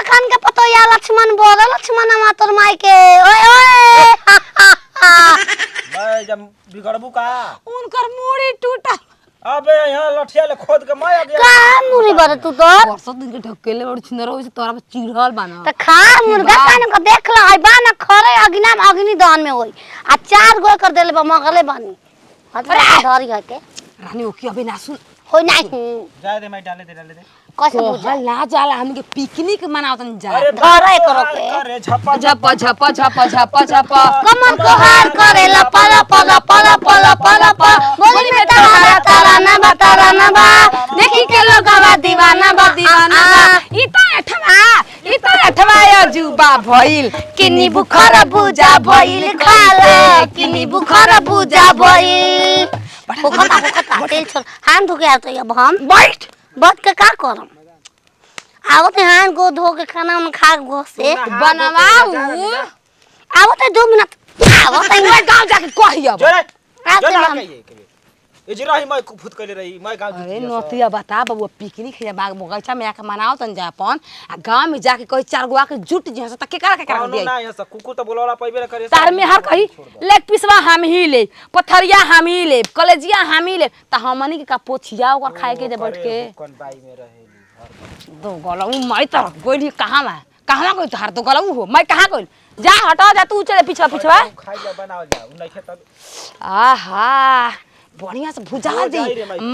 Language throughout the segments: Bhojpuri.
खान के पतो या लक्ष्मण बोल लक्ष्मण मा तोर माई के ओए ओए मैं जब बिगड़बू का उनकर मूड़ी टूटा अबे यहाँ लठिया ले खोद के मैं आ गया का मुरी बर तू तो वर्षों दिन के ढकेले और छिंदर हो से तोरा पे चिढ़ल बाना त खा मुर्गा कान को देख ल है बा ना खरे अग्नि दहन में होई आ 4 गो कर देले बा मगले बानी हतरा धरी है के रानी ओकी अबे ना सुन होई नहीं जाए दे मैं डाले दे कैसे बुझा कहल ना जाला हमके पिकनिक मनावतन जा धरे करो के अरे झप्पा झपा झपा झपा झपा झपा कमन को हार करे ला पला पला पला पला पला बोली में तारा ना बा देखी के लोगवा दीवाना बा ई तो अठवा अजूबा भइल किन्नी बुखार बुझा भइल खाला किन्नी बुखार बुझा भइल होखता तेल छोड़ हाथ धो के आ तो अब हम बैठ के का करम आवत हाथ को धो के खाना में खा गो से बनवाऊ आवत 2 मिनट आवत मैं गांव जाके कहियो जोरे आते जोरे हम ये जिरा ही मैं फुट कर रही मैं गांव अरे नोतिया बता बबुआ पिकनिक है बाग बगीचा में आके मनाओ तन जा अपन आ गांव में जाके कोई 4 गो आके जुट जे त के करा कौनो दिया ना यहाँ से कुकुर तो बोलवाला पैबे करे तार में हर कही लेग पीसवा हम ही ले पथरिया हम ही ले कलेजिया हम ही ले त हमनी के का पोछिया ओकर खाए के जे बैठ के कौन बाई में रहेली दो गला उ मैं त गोली कहां कोई तोहार दो गला उ हो मैं कहां कोई जा हटा जा तू चले पीछा खाई जा बनाओ जा उ नहीं खेत आहा बढ़िया से भुजा दे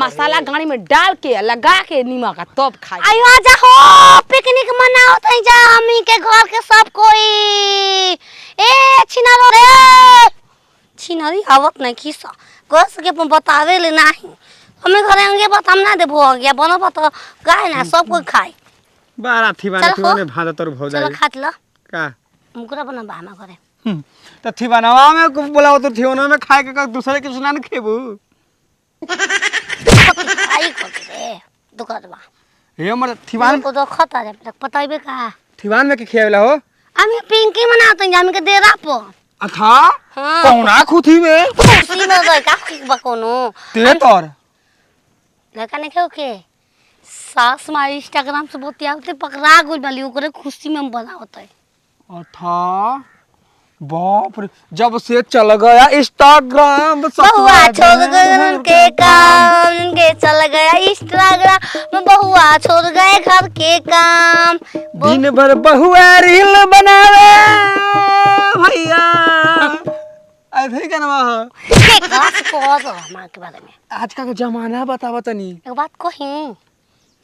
मसाला गाड़ी में डाल के लगा के नीमक का तब खाई आयो आजा हो पिकनिक मनाओ तई जा हमी के घर के सब कोई ए छिनारो रे छिनारी आवत नहीं खिसा कस के बतावे ले नहीं हमें घरे अंगे बात हम ना देबो हो गया बनो तो गाय ना सब कोई खाए बारा थिबाना में भादा तोर भौ जाए चलो खात ल का मुकरा बना बामा करे त थिबानावा में बोलाओ तो थियोना में खाए के दूसरे के सुना न खेबू आई करे दुकान बा हे हमर थिबान को तो खता रे बताइबे का थिबान में के खियावेला हो हम पिंकी मनाते हैं हम के डेरा पर अथा हां कौना खुथी में खुशी में गए का बकोनो ते तोर लड़का ने क्यों के सास मारी इंस्टाग्राम से बहुत आते पकड़ा गुल वाली ओकरे खुशी में हम बनावत है अथा बाप रे जब से चल गया इंस्टाग्राम बहुआ छोड़ गए उनके काम उनके चल गया इंस्टाग्राम में बहुआ छोड़ गए घर के काम दिन भर बहुआ रील बनावे भैया ऐसे क्या नाम के क्लास को मां के बारे में आज का जमाना बतावा तनी एक बात कही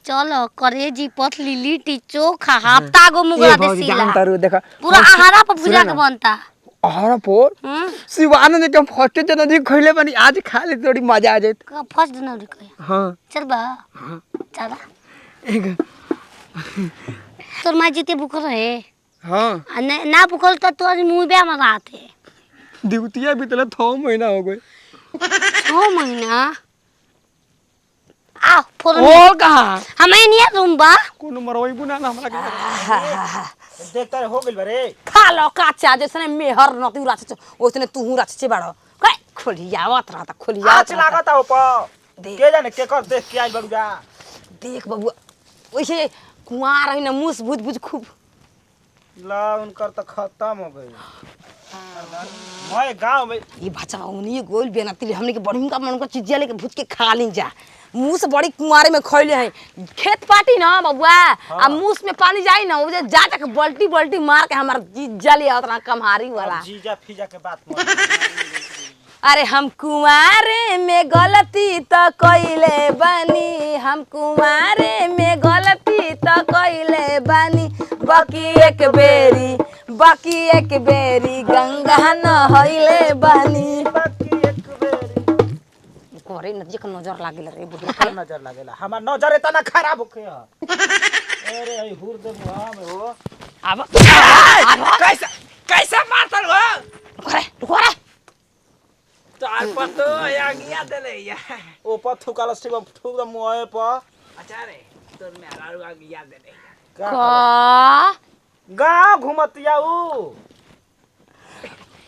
चलो करेजी पतली लिट्टी चोखा हफ्ता गो मुगरा देसीला जानता रू देखा पूरा आहारा पर भुजा के बनता आहारा पर शिवानंद ने कम फर्स्ट जनवरी खइले बनी आज खा ले थोड़ी मजा आ जात का फर्स्ट जनवरी को हां चल बा हां चला एक तोर मां जीते बुकर है हां ना बुकर तो तोर मुंह बे में रहते ड्यूटिया बीतले 2 महीना हो गए 6 महीना आ फोन ओ कहां हमें नहीं रूम बा कोनो मरवाई बुना ना हमरा के देखता हो गेल बरे खा लो काचा जैसे मेहर नती राछ ओसने तू राछ बाड़ो काय खोलियावत रहता खोलियावत आज लागत हो प के जाने के कर देख के आई बड़ू जा देख बबुआ वैसे कुआं रही ना मुस बुझ बुझ खूब ला उनकर तो खत्म हो गई मैं गांव में ये बच्चा उन्हीं गोल बेनती हमने के बड़ी का मन को चीजिया लेके भूज के खा ली जा मुंह से बड़ी कुंवारे में खइले हैं खेत पाटी ना बबुआ आ मुंह में पानी जाई ना वो जा तक बल्टी बल्टी मार के हमार जीजा ले उतना कमहारी वाला जीजा फिजा के बात मत अरे हम कुंवारे में गलती तो कइले बनी हम कुंवारे में गलती तो कइले बनी बाकी एक बेरी गंगा नहइले बनी कोरे नदी का नजर लागेला रे बुढ़िया नजर लागेला हमार नजर इतना खराब होखे अरे आई हुर दे मुहा में हो अब कैसा मारतल हो कोरे तार पतो या गया देले या ओ पर थुकाला सिवा थुक द मुहे पर अच्छा रे तो मेरा रुआ गया देले का गांव घुमतिया ऊ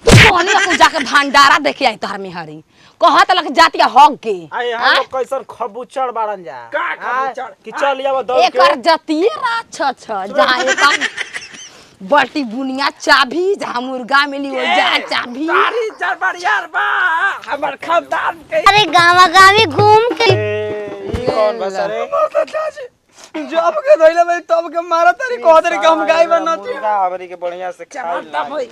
कोनी को जाके भंडारा देखे आई तोहर में हरी कहत लग जाती हग के आए हम लोग कैसन खबुचड़ बाड़न जा का खबुचड़? कि चल जाव दौड़ एकर के जतिये राछ छ जहाँ एक बटी बुनिया चाभी जहाँ मुर्गा मिली वो जा चाभी तारी चरबड़ियार बा हमर खानदान के अरे गाँव गावी घूम के ई कौन बस रे जब के धइले भाई तब के मारा तारी कह तारी हम गाय बनती मुर्गा हमरी के बढ़िया से खाई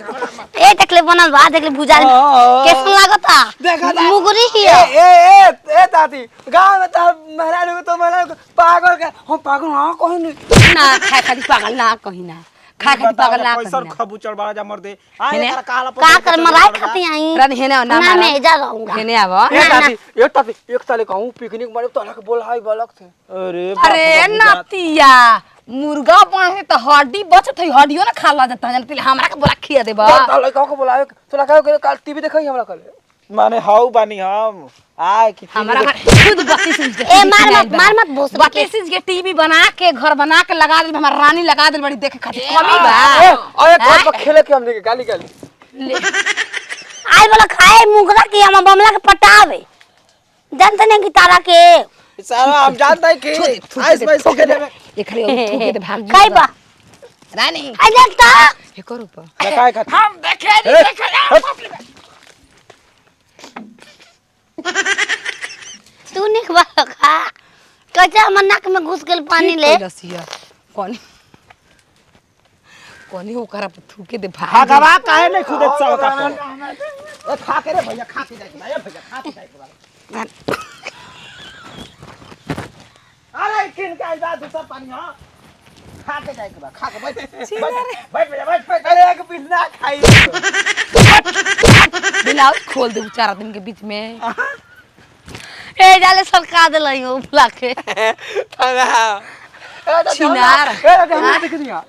ए देखले बनल बा देखले बुझाल कैसन लागता देखा मुगरी ए हिया ए ए ताती गांव में त महाराज तो महाराज पागल के हम पागल हां कहि नहीं ना खाए खाली पागल ना कही ना खाए खाली पागल ना कैसन कही खबुचड़ बाड़ा जा मर दे आए हेने? एकरा काला का कर मराई खाती आई रन हेने ना ना मारा मैं जा रहूंगा हेने आव एक ताती एक साले कहूं पिकनिक मारे तो के बोल हाय बलक थे अरे अरे नतिया मुर्गा बने तो हड्डी बचत है हड्डियो ना खा ला जाता है जानती हमरा के बोला खिया देबा ताले कहो के बोलावे तोला कहो के काल टीवी देखई हमरा कल माने हाउ बानी हम आए कि हमरा घर खुद 32 इंच ए मार मत बोस 32 इंच के टीवी बना के घर बना के लगा दे हमार रानी लगा दे बड़ी देखे खातिर कमी बा ओए घर पर खेले के हम देखे गाली गाली आई वाला खाए मुगरा के हम बमला के पटावे जानते नहीं कि तारा के सारा हम जानता है कि आइस बाइस के देवे ये खाली ठोके दे भाग खाई बा रानी आई देखता एको रुपया लगाए खातिर हम देखे तू निक बा खा कच्चा हमर नाक में घुस गेल पानी ले लसिया कोनी कोनी ओकरा पे थूके दे भाग भागवा काहे नहीं खुद एक साल का ए खा के रे भैया खा के जाए के भैया खा के जाए के अरे किन का जा दूसरा पानी हां खा के जाए के बा खा के बैठ बैठ अरे एक पिसना खाई ब्लाउज खोल दे 4 दिन के बीच में ए जाले सरका दे लई हो बुला के छिनार हम देख दिया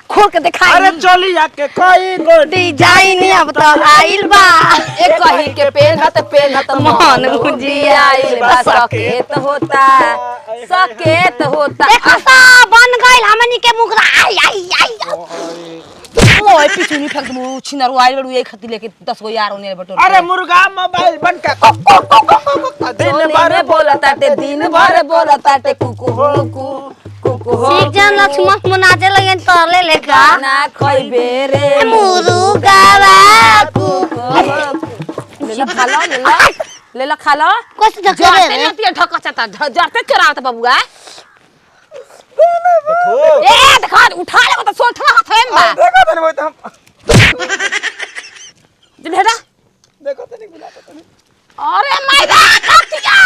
खोल के दिखाई अरे चली आके कोई गो डिजाइन अब तो आइल बा एक कही के पेनहत मन गुंजियाइल बा सकेत होता देखो सा बन गइल हमनी के मुगरा आई आई आई ओए पिछुनी फेंक दू छिनारू आइल बड़ू एक खती लेके 10 गो यार ओने बटोर अरे मुर्गा मोबाइल बन के दिन भर बोलता टे कुकु कुकु सीख जान लक्ष्मण मुनाजे लगन तोले लेका ना खइबे रे मुर्गावा ले ला खा लो कुछ धके जरते रे नतिया ढकचता जरते चरावत बबुआ देखो ए देखा उठा ले तो सोठवा हाथ में बा देखो तने बोलते हम भेड़ा देखो तने बुलाता तने अरे मायदा नतिया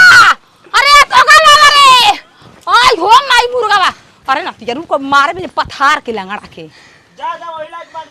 अरे तो गला रे आई हो माई मुर्गावा अरे नतिया रुको मारे में पथार के लंगड़ा के जा जा ओइला एक बार